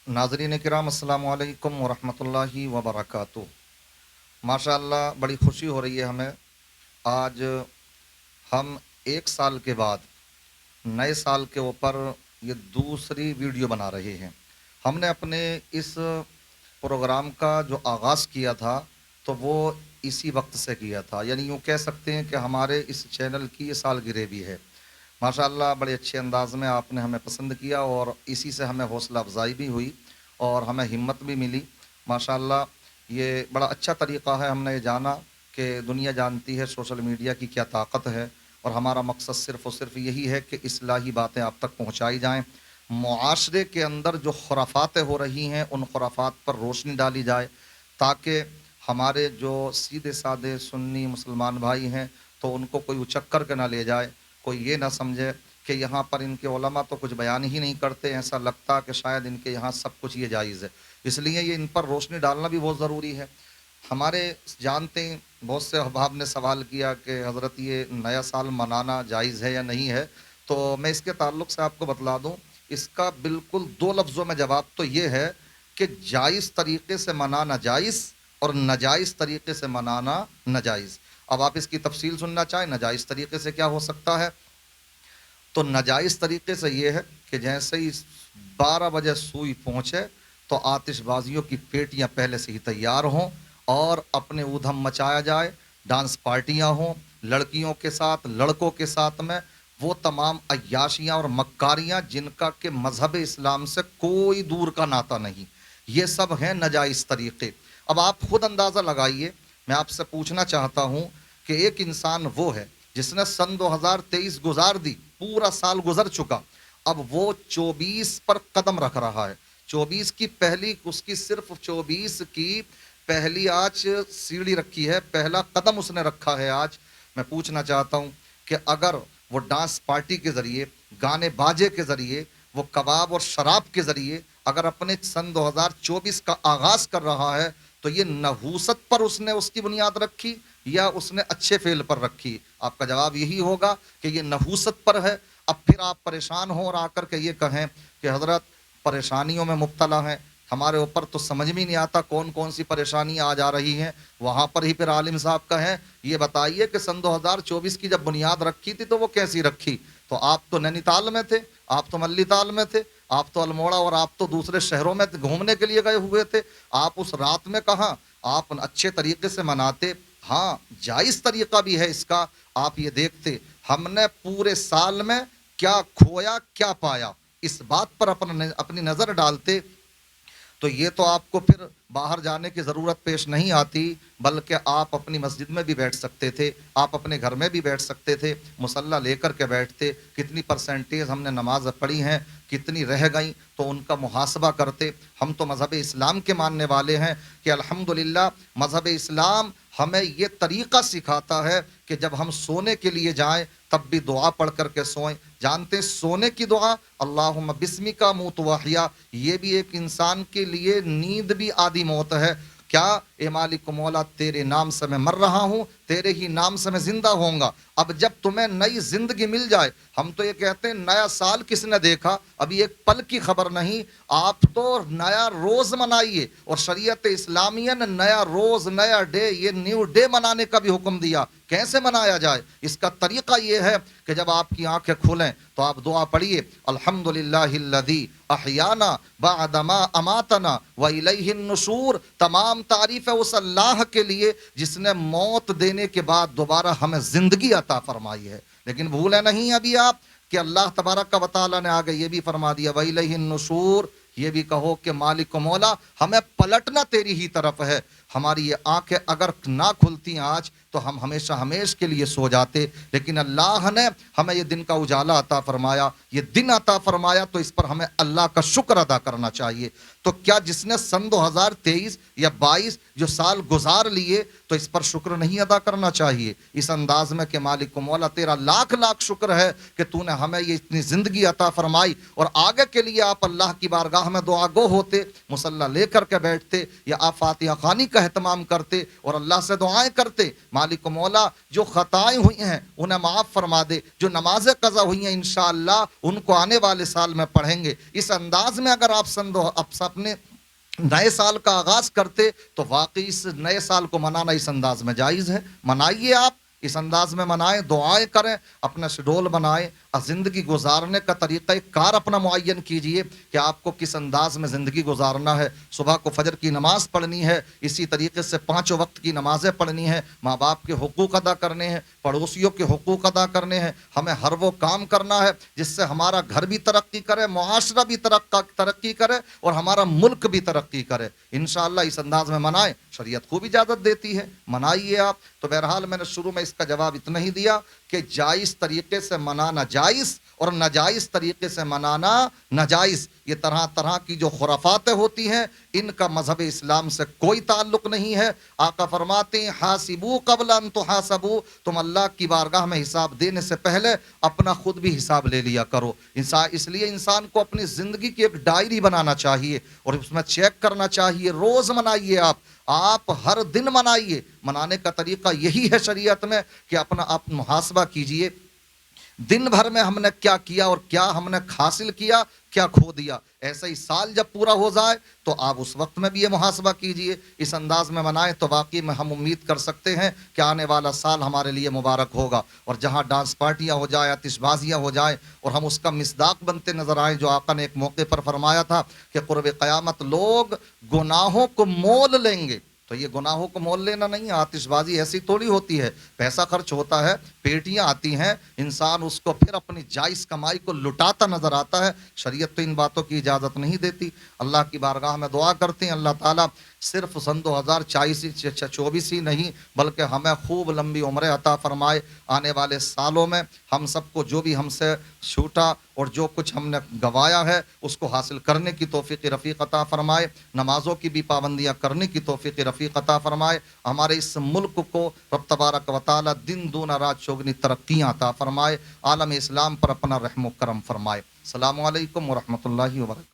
नाज़रीन किराम अस्सलाम वालेकुम वरहमतुल्लाहि वबरकातुह। माशाअल्लाह बड़ी खुशी हो रही है हमें। आज हम एक साल के बाद नए साल के ऊपर ये दूसरी वीडियो बना रहे हैं। हमने अपने इस प्रोग्राम का जो आगाज़ किया था तो वो इसी वक्त से किया था, यानी यूँ कह सकते हैं कि हमारे इस चैनल की ये सालगिरह भी है। माशाअल्लाह बड़े अच्छे अंदाज़ में आपने हमें पसंद किया और इसी से हमें हौसला अफजाई भी हुई और हमें हिम्मत भी मिली। माशाअल्लाह ये बड़ा अच्छा तरीक़ा है। हमने ये जाना कि दुनिया जानती है सोशल मीडिया की क्या ताकत है और हमारा मकसद सिर्फ़ और सिर्फ यही है कि इस्लाही बातें आप तक पहुँचाई जाएँ। मुआशरे के अंदर जो खुराफातें हो रही हैं उन खुराफात पर रोशनी डाली जाए ताकि हमारे जो सीधे साधे सुन्नी मुसलमान भाई हैं तो उनको कोई उचक कर के ना ले जाए, कोई ये ना समझे कि यहाँ पर इनके उलमा तो कुछ बयान ही नहीं करते, ऐसा लगता कि शायद इनके यहाँ सब कुछ ये जायज़ है। इसलिए ये इन पर रोशनी डालना भी बहुत ज़रूरी है। हमारे जानते हैं बहुत से अहबाब ने सवाल किया कि हज़रत ये नया साल मनाना जायज़ है या नहीं है, तो मैं इसके ताल्लुक़ से आपको बतला दूँ। इसका बिल्कुल दो लफ्ज़ों में जवाब तो ये है कि जायज़ तरीक़े से मनाना जायज़ और नाजायज़ तरीक़े से मनाना नाजायज़। अब आप इसकी तफसील सुनना चाहें नाजायज़ तरीक़े से क्या हो सकता है, तो नाजायज़ तरीक़े से ये है कि जैसे ही 12 बजे सुई पहुँचे तो आतिशबाजियों की पेटियाँ पहले से ही तैयार हों और अपने ऊधम मचाया जाए, डांस पार्टियाँ हों, लड़कियों के साथ लड़कों के साथ में वो तमाम अय्याशियाँ और मक्कारियाँ जिनका कि मज़हब इस्लाम से कोई दूर का नाता नहीं, ये सब हैं नाजायज़ तरीक़े। अब आप खुद अंदाज़ा लगाइए, मैं आपसे पूछना चाहता हूँ कि एक इंसान वो है जिसने सन 2023 गुजार दी, पूरा साल गुजर चुका, अब वो 24 पर कदम रख रहा है। 24 की पहली उसकी सिर्फ 24 की पहली आज सीढ़ी रखी है, पहला कदम उसने रखा है। आज मैं पूछना चाहता हूँ कि अगर वो डांस पार्टी के ज़रिए, गाने बाजे के ज़रिए, वो कबाब और शराब के ज़रिए अगर अपने सन 2024 का आगाज़ कर रहा है तो ये नहूसत पर उसने उसकी बुनियाद रखी या उसने अच्छे फेल पर रखी? आपका जवाब यही होगा कि ये नहूसत पर है। अब फिर आप परेशान हो और आकर के ये कहें कि हज़रत परेशानियों में मुब्तला हैं, हमारे ऊपर तो समझ में नहीं आता कौन कौन सी परेशानी आ जा रही हैं। वहाँ पर ही फिर आलिम साहब कहें ये बताइए कि सन 2024 की जब बुनियाद रखी थी तो वो कैसी रखी? तो आप तो नैनीताल में थे, आप तो मल्लीताल में थे, आप तो अल्मोड़ा और आप तो दूसरे शहरों में घूमने के लिए गए हुए थे। आप उस रात में कहाँ आप अच्छे तरीके से मनाते? हाँ, जायज़ तरीक़ा भी है इसका। आप ये देखते हमने पूरे साल में क्या खोया क्या पाया, इस बात पर अपनी नज़र डालते तो ये तो आपको फिर बाहर जाने की ज़रूरत पेश नहीं आती, बल्कि आप अपनी मस्जिद में भी बैठ सकते थे, आप अपने घर में भी बैठ सकते थे, मुसल्ला लेकर के बैठते। कितनी परसेंटेज हमने नमाज पढ़ी हैं, कितनी रह गई, तो उनका मुहासबा करते। हम तो मज़हब इस्लाम के मानने वाले हैं कि अल्हम्दुलिल्लाह मज़हब इस्लाम हमें ये तरीक़ा सिखाता है कि जब हम सोने के लिए जाएं तब भी दुआ पढ़ करके सोएं। जानते हैं सोने की दुआ अल्लाहुम्मा बिस्मिका मूतु वहया, ये भी एक इंसान के लिए नींद भी आदि मौत है। क्या ए मालिक मौला तेरे नाम से मैं मर रहा हूँ, तेरे ही नाम से मैं जिंदा होऊंगा। अब जब तुम्हें नई जिंदगी मिल जाए, हम तो ये कहते हैं नया साल किसने देखा, अभी एक पल की खबर नहीं, आप तो नया रोज मनाइए। और शरीयत इस्लामिया ने नया रोज नया डे, ये न्यू डे मनाने का भी हुक्म दिया। कैसे मनाया जाए, इसका तरीका ये है कि जब आपकी आंखें खुलें तो आप दुआ पढ़िए, अल्हम्दुलिल्लाहिल्लज़ी अहयाना बअदमा अमातना व इलैहिन नुशूर। तमाम तारीफ है उस अल्लाह के लिए जिसने मौत देने के बाद दोबारा हमें जिंदगी अता फरमाई है। लेकिन भूले नहीं अभी आप कि अल्लाह तबारक व तआला ने आगे ये भी फरमा दिया व इलैहिन नुशूर, ये भी कहो कि मालिक मौला हमें पलटना तेरी ही तरफ है। हमारी ये आंखें अगर ना खुलती आज तो हम हमेशा हमेश के लिए सो जाते, लेकिन अल्लाह ने हमें ये दिन का उजाला अता फरमाया, ये दिन अता फरमाया, तो इस पर हमें अल्लाह का शुक्र अदा करना चाहिए। तो क्या जिसने सन 2023 या 22 जो साल गुजार लिए तो इस पर शुक्र नहीं अदा करना चाहिए इस अंदाज में कि मालिक मौला तेरा लाख लाख शुक्र है कि तूने हमें ये इतनी ज़िंदगी अता फरमाई और आगे के लिए आप अल्लाह की बारगाह ईदगाह में दुआ गो होते, मुसल्ला लेकर के बैठते या आप फातिहा खानी का एहतमाम करते और अल्लाह से दुआएं करते, मालिक मौला जो खताएं हुई हैं उन्हें माफ़ फरमा दे, जो नमाजें कज़ा हुई हैं इंशाअल्लाह उनको आने वाले साल में पढ़ेंगे। इस अंदाज में अगर आप अपने नए साल का आगाज़ करते तो वाकई इस नए साल को मनाना इस अंदाज में जायज़ है। मनाइए, आप इस अंदाज में मनाएं, दुआएं करें, अपना शेड्यूल बनाएं, ज़िंदगी गुजारने का तरीक़ा कार अपना मुअय्यन कीजिए कि आपको किस अंदाज में ज़िंदगी गुजारना है। सुबह को फजर की नमाज़ पढ़नी है, इसी तरीके से 5 वक्त की नमाज़ें पढ़नी है, माँ बाप के हुकूक अदा करने हैं, पड़ोसियों के हुकूक अदा करने हैं। हमें हर वो काम करना है जिससे हमारा घर भी तरक्की करे, मुआशरा भी तरक्की करे और हमारा मुल्क भी तरक्की करे। इंशाअल्लाह इस अंदाज में मनाएं, शरीयत खूब इजाज़त देती है, मनाइए आप। तो बहरहाल मैंने शुरू में इसका जवाब इतना ही दिया कि जायज़ तरीके से मनाना जायज़ और नाजायज़ तरीके से मनाना नाजायज़, ये तरह तरह की जो खुराफातें होती हैं इनका मज़हब इस्लाम से कोई ताल्लुक़ नहीं है। आका फरमाते हैं हासिबू क़ब्ल अन तुहासबू, तुम अल्लाह की बारगाह में हिसाब देने से पहले अपना खुद भी हिसाब ले लिया करो। इसलिए इंसान को अपनी ज़िंदगी की एक डायरी बनाना चाहिए और उसमें चेक करना चाहिए। रोज़ मनाइए, आप हर दिन मनाइए। मनाने का तरीक़ा यही है शरीयत में कि अपना आप मुहासबा कीजिए, दिन भर में हमने क्या किया और क्या हमने हासिल किया, क्या खो दिया। ऐसा ही साल जब पूरा हो जाए तो आप उस वक्त में भी ये मुहासबा कीजिए। इस अंदाज में मनाएं तो वाकई में हम उम्मीद कर सकते हैं कि आने वाला साल हमारे लिए मुबारक होगा और जहां डांस पार्टियां हो जाए, आतिशबाजियां हो जाए और हम उसका मिसदाक बनते नजर आए। जो आका ने एक मौके पर फरमाया था कि क़ुर्ब क़यामत लोग गुनाहों को मोल लेंगे, तो ये गुनाहों को मोल लेना नहीं है। आतिशबाजी ऐसी थोड़ी होती है, पैसा खर्च होता है, पेटियां आती हैं, इंसान उसको फिर अपनी जायज़ कमाई को लुटाता नजर आता है। शरीयत तो इन बातों की इजाज़त नहीं देती। अल्लाह की बारगाह में दुआ करते हैं अल्लाह ताला सिर्फ सन 2024 ही नहीं बल्कि हमें खूब लंबी उम्रें अता फरमाए। आने वाले सालों में हम सबको जो भी हमसे छूटा और जो कुछ हमने गंवाया है उसको हासिल करने की तौफीक रफ़ीक अता फरमाए। नमाज़ों की भी पाबंदियाँ करने की तौफीक रफ़ीक अता फरमाए। हमारे इस मुल्क को रब तबारक व तआला दिन दूना रात चौगनी तरक्कियाँ अता फरमाए। आलम इस्लाम पर अपना रहम करम फरमाए। अस्सलामु अलैकुम व रहमतुल्लाहि व बरकातहू।